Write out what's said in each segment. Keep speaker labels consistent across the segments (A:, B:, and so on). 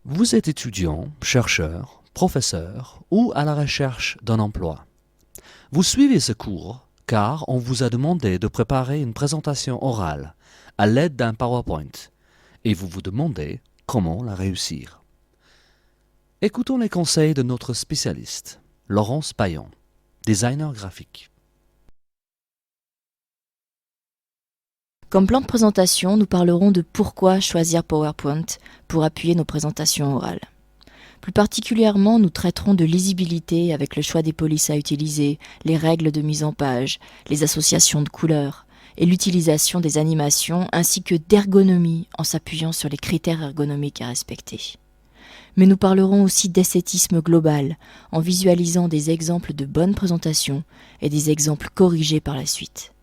A: Vous êtes étudiant, chercheur, professeur ou à la recherche d'un emploi. Vous suivez ce cours car on vous a demandé de préparer une présentation orale à l'aide d'un PowerPoint et vous vous demandez comment la réussir. Écoutons les conseils de notre spécialiste, Laurence Payon, designer graphique.
B: Comme plan de présentation, nous parlerons de pourquoi choisir PowerPoint pour appuyer nos présentations orales. Plus particulièrement, nous traiterons de lisibilité avec le choix des polices à utiliser, les règles de mise en page, les associations de couleurs et l'utilisation des animations ainsi que d'ergonomie en s'appuyant sur les critères ergonomiques à respecter. Mais nous parlerons aussi d'esthétisme global en visualisant des exemples de bonnes présentations et des exemples corrigés par la suite.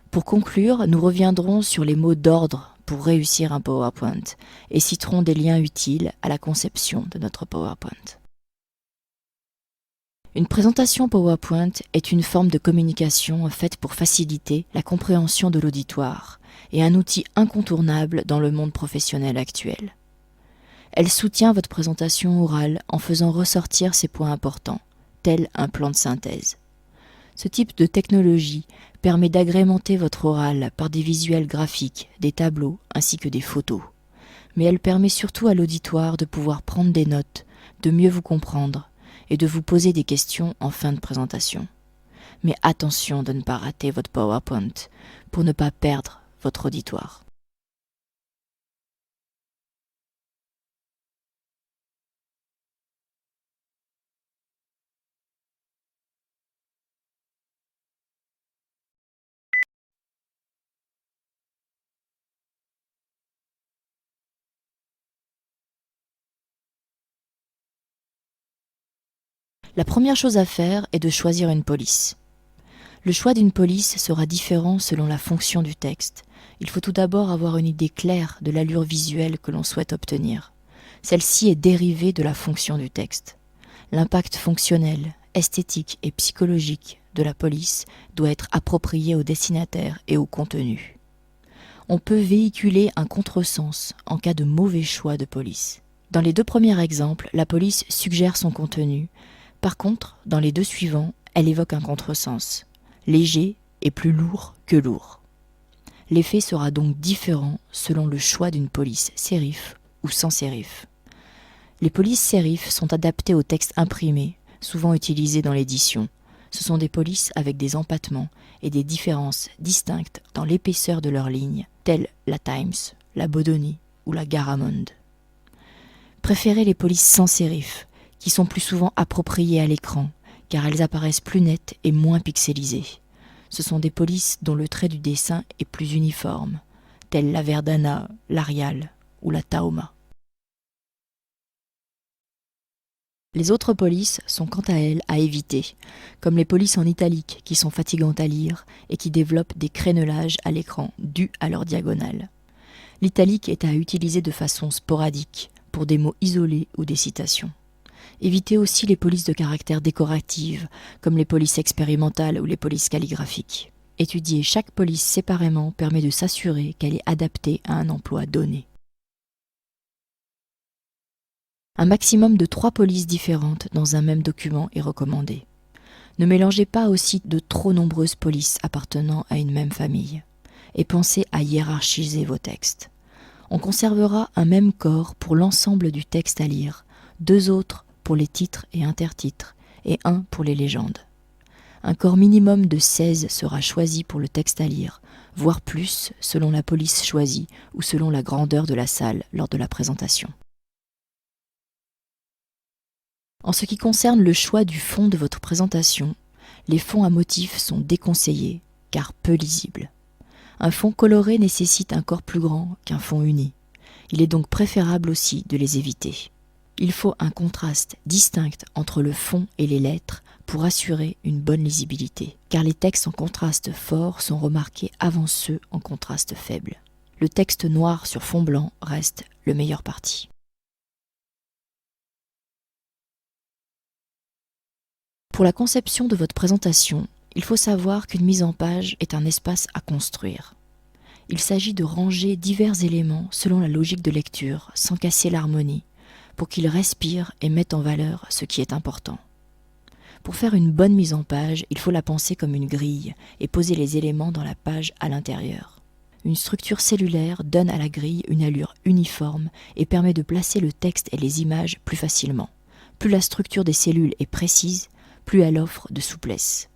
B: Pour conclure, nous reviendrons sur les mots d'ordre pour réussir un PowerPoint et citerons des liens utiles à la conception de notre PowerPoint. Une présentation PowerPoint est une forme de communication faite pour faciliter la compréhension de l'auditoire et un outil incontournable dans le monde professionnel actuel. Elle soutient votre présentation orale en faisant ressortir ses points importants, tel un plan de synthèse. Ce type de technologie permet d'agrémenter votre oral par des visuels graphiques, des tableaux ainsi que des photos. Mais elle permet surtout à l'auditoire de pouvoir prendre des notes, de mieux vous comprendre et de vous poser des questions en fin de présentation. Mais attention de ne pas rater votre PowerPoint pour ne pas perdre votre auditoire. La première chose à faire est de choisir une police. Le choix d'une police sera différent selon la fonction du texte. Il faut tout d'abord avoir une idée claire de l'allure visuelle que l'on souhaite obtenir. Celle-ci est dérivée de la fonction du texte. L'impact fonctionnel, esthétique et psychologique de la police doit être approprié au destinataire et au contenu. On peut véhiculer un contresens en cas de mauvais choix de police. Dans les deux premiers exemples, la police suggère son contenu. Par contre, dans les deux suivants, elle évoque un contresens. Léger et plus lourd que lourd. L'effet sera donc différent selon le choix d'une police sérif ou sans sérif. Les polices sérif sont adaptées au texte imprimé, souvent utilisé dans l'édition. Ce sont des polices avec des empattements et des différences distinctes dans l'épaisseur de leurs lignes, telles la Times, la Bodoni ou la Garamond. Préférez les polices sans sérif, qui sont plus souvent appropriées à l'écran, car elles apparaissent plus nettes et moins pixelisées. Ce sont des polices dont le trait du dessin est plus uniforme, telles la Verdana, l'Arial ou la Tahoma. Les autres polices sont quant à elles à éviter, comme les polices en italique qui sont fatigantes à lire et qui développent des crénelages à l'écran dus à leur diagonale. L'italique est à utiliser de façon sporadique, pour des mots isolés ou des citations. Évitez aussi les polices de caractère décoratives, comme les polices expérimentales ou les polices calligraphiques. Étudier chaque police séparément permet de s'assurer qu'elle est adaptée à un emploi donné. Un maximum de 3 polices différentes dans un même document est recommandé. Ne mélangez pas aussi de trop nombreuses polices appartenant à une même famille. Et pensez à hiérarchiser vos textes. On conservera un même corps pour l'ensemble du texte à lire, 2 autres pour les titres et intertitres, et 1 pour les légendes. Un corps minimum de 16 sera choisi pour le texte à lire, voire plus selon la police choisie ou selon la grandeur de la salle lors de la présentation. En ce qui concerne le choix du fond de votre présentation, les fonds à motifs sont déconseillés, car peu lisibles. Un fond coloré nécessite un corps plus grand qu'un fond uni. Il est donc préférable aussi de les éviter. Il faut un contraste distinct entre le fond et les lettres pour assurer une bonne lisibilité, car les textes en contraste fort sont remarqués avant ceux en contraste faible. Le texte noir sur fond blanc reste le meilleur parti. Pour la conception de votre présentation, il faut savoir qu'une mise en page est un espace à construire. Il s'agit de ranger divers éléments selon la logique de lecture, sans casser l'harmonie, pour qu'il respire et mette en valeur ce qui est important. Pour faire une bonne mise en page, il faut la penser comme une grille et poser les éléments dans la page à l'intérieur. Une structure cellulaire donne à la grille une allure uniforme et permet de placer le texte et les images plus facilement. Plus la structure des cellules est précise, plus elle offre de souplesse.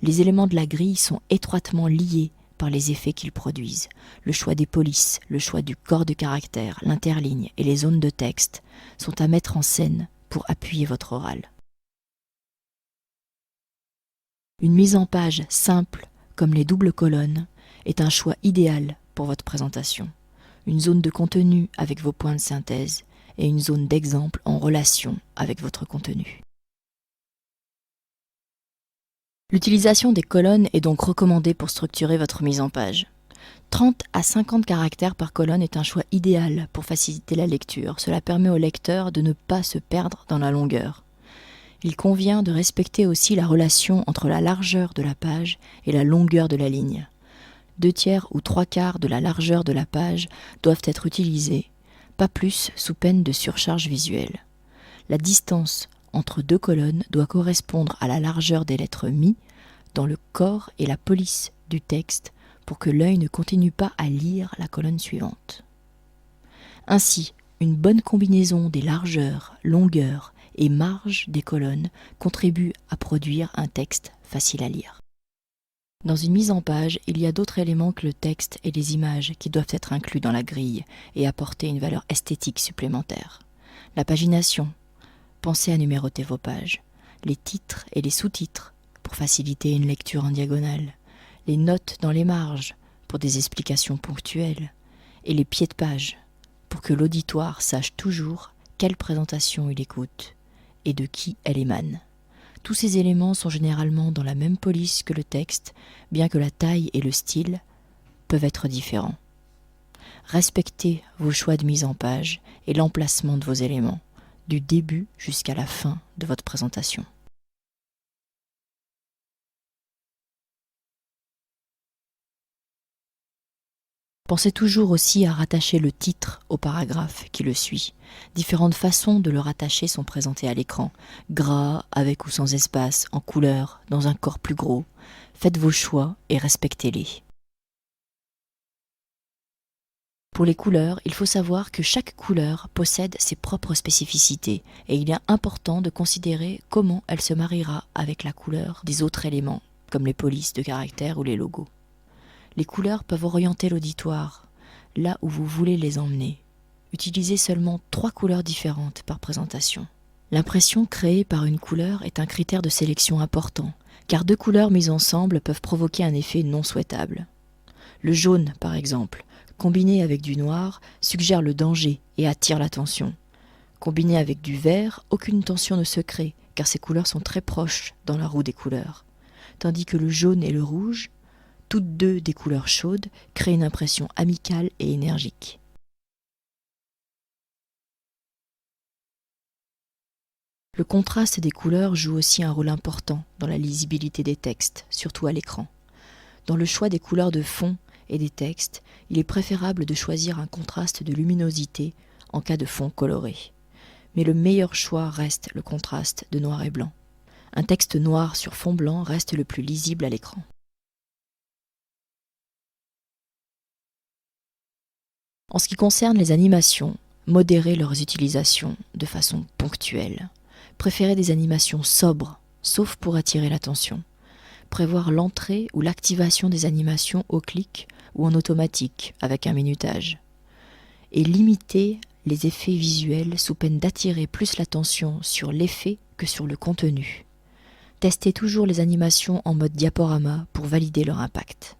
B: Les éléments de la grille sont étroitement liés par les effets qu'ils produisent. Le choix des polices, le choix du corps de caractère, l'interligne et les zones de texte sont à mettre en scène pour appuyer votre oral. Une mise en page simple, comme les doubles colonnes, est un choix idéal pour votre présentation. Une zone de contenu avec vos points de synthèse et une zone d'exemple en relation avec votre contenu. L'utilisation des colonnes est donc recommandée pour structurer votre mise en page. 30 à 50 caractères par colonne est un choix idéal pour faciliter la lecture. Cela permet au lecteur de ne pas se perdre dans la longueur. Il convient de respecter aussi la relation entre la largeur de la page et la longueur de la ligne. 2/3 ou 3/4 de la largeur de la page doivent être utilisés, pas plus sous peine de surcharge visuelle. La distance entre deux colonnes doit correspondre à la largeur des lettres mi dans le corps et la police du texte pour que l'œil ne continue pas à lire la colonne suivante. Ainsi, une bonne combinaison des largeurs, longueurs et marges des colonnes contribue à produire un texte facile à lire. Dans une mise en page, il y a d'autres éléments que le texte et les images qui doivent être inclus dans la grille et apporter une valeur esthétique supplémentaire. La pagination. Pensez à numéroter vos pages. Les titres et les sous-titres pour faciliter une lecture en diagonale. Les notes dans les marges pour des explications ponctuelles. Et les pieds de page pour que l'auditoire sache toujours quelle présentation il écoute et de qui elle émane. Tous ces éléments sont généralement dans la même police que le texte, bien que la taille et le style peuvent être différents. Respectez vos choix de mise en page et l'emplacement de vos éléments, du début jusqu'à la fin de votre présentation. Pensez toujours aussi à rattacher le titre au paragraphe qui le suit. Différentes façons de le rattacher sont présentées à l'écran. Gras, avec ou sans espace, en couleur, dans un corps plus gros. Faites vos choix et respectez-les. Pour les couleurs, il faut savoir que chaque couleur possède ses propres spécificités et il est important de considérer comment elle se mariera avec la couleur des autres éléments, comme les polices de caractère ou les logos. Les couleurs peuvent orienter l'auditoire là où vous voulez les emmener. Utilisez seulement 3 couleurs différentes par présentation. L'impression créée par une couleur est un critère de sélection important, car 2 couleurs mises ensemble peuvent provoquer un effet non souhaitable. Le jaune, par exemple, combiné avec du noir, suggère le danger et attire l'attention. Combiné avec du vert, aucune tension ne se crée, car ces couleurs sont très proches dans la roue des couleurs. Tandis que le jaune et le rouge, toutes deux des couleurs chaudes, créent une impression amicale et énergique. Le contraste des couleurs joue aussi un rôle important dans la lisibilité des textes, surtout à l'écran. Dans le choix des couleurs de fond et des textes, il est préférable de choisir un contraste de luminosité en cas de fond coloré. Mais le meilleur choix reste le contraste de noir et blanc. Un texte noir sur fond blanc reste le plus lisible à l'écran. En ce qui concerne les animations, modérez leurs utilisations de façon ponctuelle. Préférez des animations sobres, sauf pour attirer l'attention. Prévoir l'entrée ou l'activation des animations au clic ou en automatique avec un minutage. Et limitez les effets visuels sous peine d'attirer plus l'attention sur l'effet que sur le contenu. Testez toujours les animations en mode diaporama pour valider leur impact.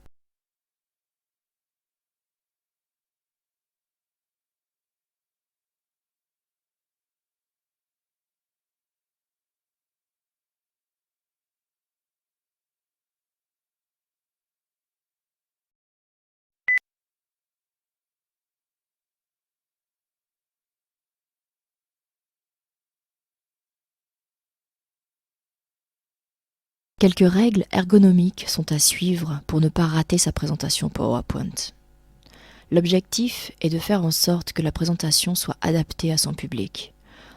B: Quelques règles ergonomiques sont à suivre pour ne pas rater sa présentation PowerPoint. L'objectif est de faire en sorte que la présentation soit adaptée à son public.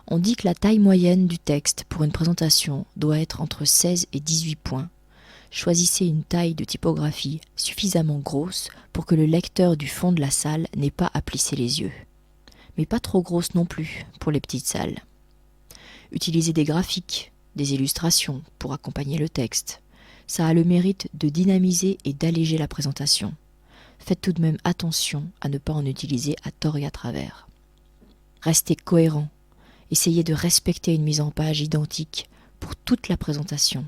B: On dit que la taille moyenne du texte pour une présentation doit être entre 16 et 18 points. Choisissez une taille de typographie suffisamment grosse pour que le lecteur du fond de la salle n'ait pas à plisser les yeux. Mais pas trop grosse non plus pour les petites salles. Utilisez des graphiques, des illustrations pour accompagner le texte. Ça a le mérite de dynamiser et d'alléger la présentation. Faites tout de même attention à ne pas en utiliser à tort et à travers. Restez cohérent. Essayez de respecter une mise en page identique pour toute la présentation.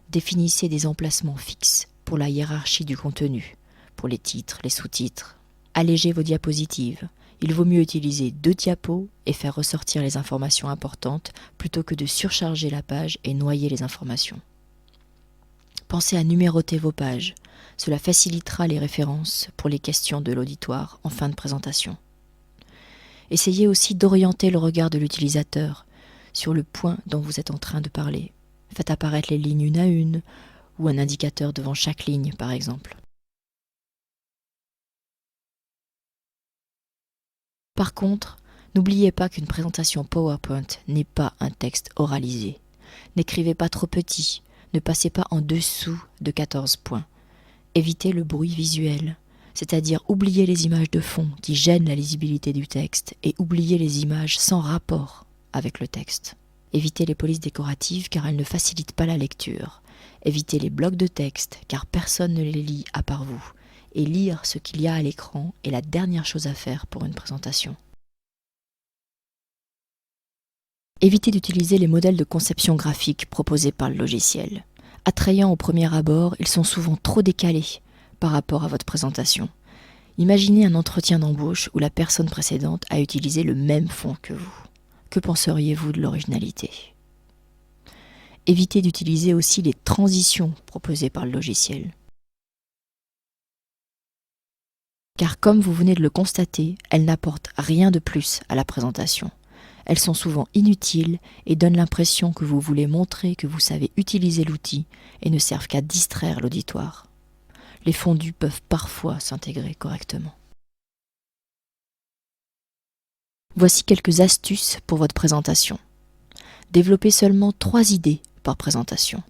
B: Définissez des emplacements fixes pour la hiérarchie du contenu, pour les titres, les sous-titres. Allégez vos diapositives. Il vaut mieux utiliser 2 diapos et faire ressortir les informations importantes plutôt que de surcharger la page et noyer les informations. Pensez à numéroter vos pages. Cela facilitera les références pour les questions de l'auditoire en fin de présentation. Essayez aussi d'orienter le regard de l'utilisateur sur le point dont vous êtes en train de parler. Faites apparaître les lignes une à une ou un indicateur devant chaque ligne, par exemple. Par contre, n'oubliez pas qu'une présentation PowerPoint n'est pas un texte oralisé. N'écrivez pas trop petit, ne passez pas en dessous de 14 points. Évitez le bruit visuel, c'est-à-dire oubliez les images de fond qui gênent la lisibilité du texte et oubliez les images sans rapport avec le texte. Évitez les polices décoratives car elles ne facilitent pas la lecture. Évitez les blocs de texte car personne ne les lit à part vous. Et lire ce qu'il y a à l'écran est la dernière chose à faire pour une présentation. Évitez d'utiliser les modèles de conception graphique proposés par le logiciel. Attrayants au premier abord, ils sont souvent trop décalés par rapport à votre présentation. Imaginez un entretien d'embauche où la personne précédente a utilisé le même fond que vous. Que penseriez-vous de l'originalité ? Évitez d'utiliser aussi les transitions proposées par le logiciel. Car comme vous venez de le constater, elles n'apportent rien de plus à la présentation. Elles sont souvent inutiles et donnent l'impression que vous voulez montrer que vous savez utiliser l'outil et ne servent qu'à distraire l'auditoire. Les fondus peuvent parfois s'intégrer correctement. Voici quelques astuces pour votre présentation. Développez seulement 3 idées par présentation.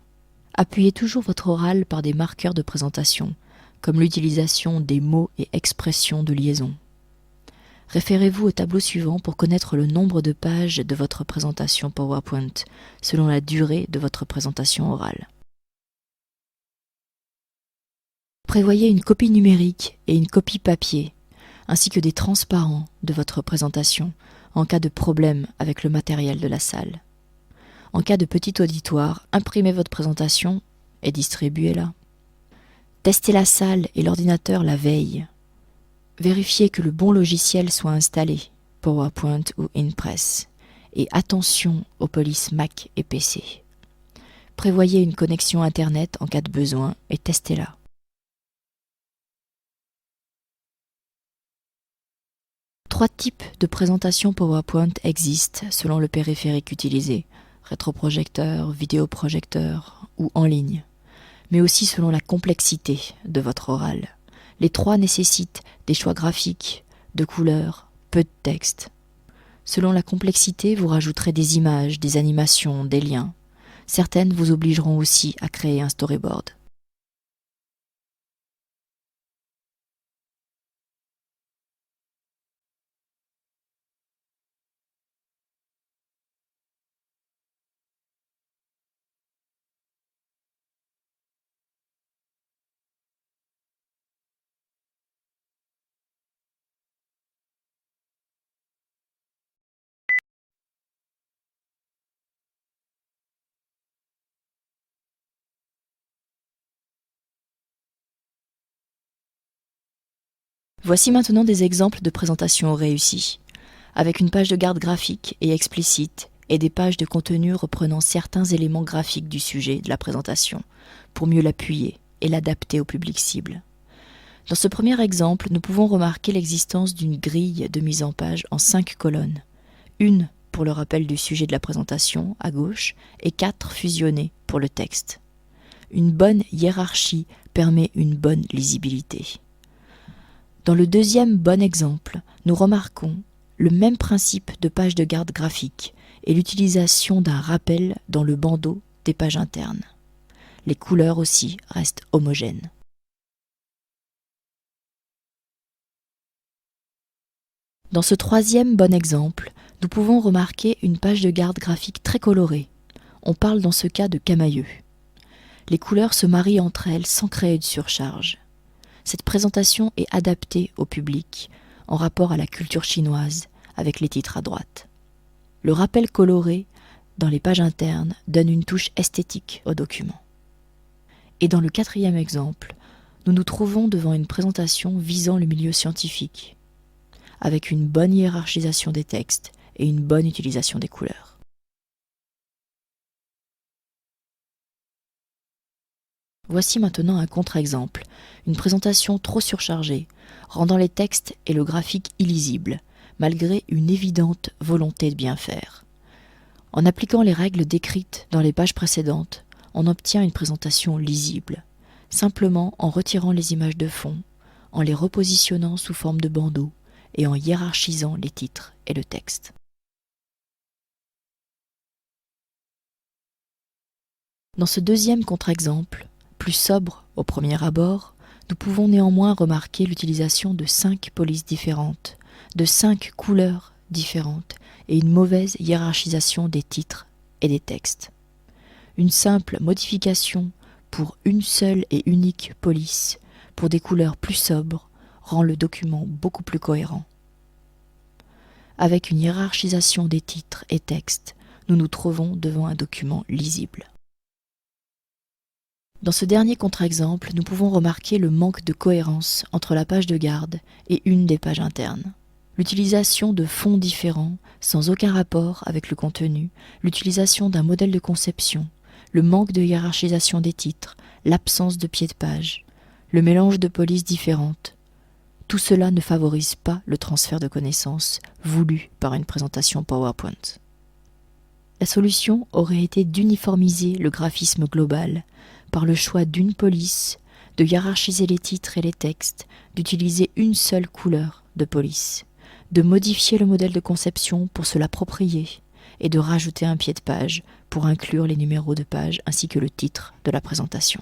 B: Appuyez toujours votre oral par des marqueurs de présentation, comme l'utilisation des mots et expressions de liaison. Référez-vous au tableau suivant pour connaître le nombre de pages de votre présentation PowerPoint, selon la durée de votre présentation orale. Prévoyez une copie numérique et une copie papier, ainsi que des transparents de votre présentation en cas de problème avec le matériel de la salle. En cas de petit auditoire, imprimez votre présentation et distribuez-la. Testez la salle et l'ordinateur la veille. Vérifiez que le bon logiciel soit installé, PowerPoint ou InPress, et attention aux polices Mac et PC. Prévoyez une connexion Internet en cas de besoin et testez-la. Trois types de présentations PowerPoint existent selon le périphérique utilisé, rétroprojecteur, vidéoprojecteur ou en ligne, mais aussi selon la complexité de votre oral. Les 3 nécessitent des choix graphiques, de couleurs, peu de texte. Selon la complexité, vous rajouterez des images, des animations, des liens. Certaines vous obligeront aussi à créer un storyboard. Voici maintenant des exemples de présentations réussies, avec une page de garde graphique et explicite et des pages de contenu reprenant certains éléments graphiques du sujet de la présentation, pour mieux l'appuyer et l'adapter au public cible. Dans ce premier exemple, nous pouvons remarquer l'existence d'une grille de mise en page en 5 colonnes, une pour le rappel du sujet de la présentation à gauche et 4 fusionnées pour le texte. Une bonne hiérarchie permet une bonne lisibilité. Dans le deuxième bon exemple, nous remarquons le même principe de page de garde graphique et l'utilisation d'un rappel dans le bandeau des pages internes. Les couleurs aussi restent homogènes. Dans ce troisième bon exemple, nous pouvons remarquer une page de garde graphique très colorée. On parle dans ce cas de camailleux. Les couleurs se marient entre elles sans créer de surcharge. Cette présentation est adaptée au public, en rapport à la culture chinoise, avec les titres à droite. Le rappel coloré dans les pages internes donne une touche esthétique au document. Et dans le quatrième exemple, nous nous trouvons devant une présentation visant le milieu scientifique, avec une bonne hiérarchisation des textes et une bonne utilisation des couleurs. Voici maintenant un contre-exemple, une présentation trop surchargée, rendant les textes et le graphique illisibles, malgré une évidente volonté de bien faire. En appliquant les règles décrites dans les pages précédentes, on obtient une présentation lisible, simplement en retirant les images de fond, en les repositionnant sous forme de bandeaux et en hiérarchisant les titres et le texte. Dans ce deuxième contre-exemple, plus sobre au premier abord, nous pouvons néanmoins remarquer l'utilisation de 5 polices différentes, de 5 couleurs différentes et une mauvaise hiérarchisation des titres et des textes. Une simple modification pour une seule et unique police, pour des couleurs plus sobres, rend le document beaucoup plus cohérent. Avec une hiérarchisation des titres et textes, nous nous trouvons devant un document lisible. Dans ce dernier contre-exemple, nous pouvons remarquer le manque de cohérence entre la page de garde et une des pages internes. L'utilisation de fonds différents, sans aucun rapport avec le contenu, l'utilisation d'un modèle de conception, le manque de hiérarchisation des titres, l'absence de pied de page, le mélange de polices différentes, tout cela ne favorise pas le transfert de connaissances voulu par une présentation PowerPoint. La solution aurait été d'uniformiser le graphisme global par le choix d'une police, de hiérarchiser les titres et les textes, d'utiliser une seule couleur de police, de modifier le modèle de conception pour se l'approprier et de rajouter un pied de page pour inclure les numéros de page ainsi que le titre de la présentation.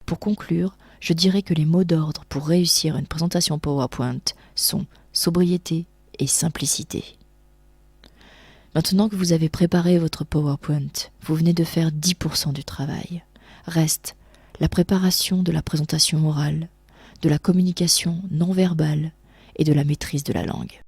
B: Pour conclure, je dirais que les mots d'ordre pour réussir une présentation PowerPoint sont sobriété et simplicité. Maintenant que vous avez préparé votre PowerPoint, vous venez de faire 10% du travail. Reste la préparation de la présentation orale, de la communication non verbale et de la maîtrise de la langue.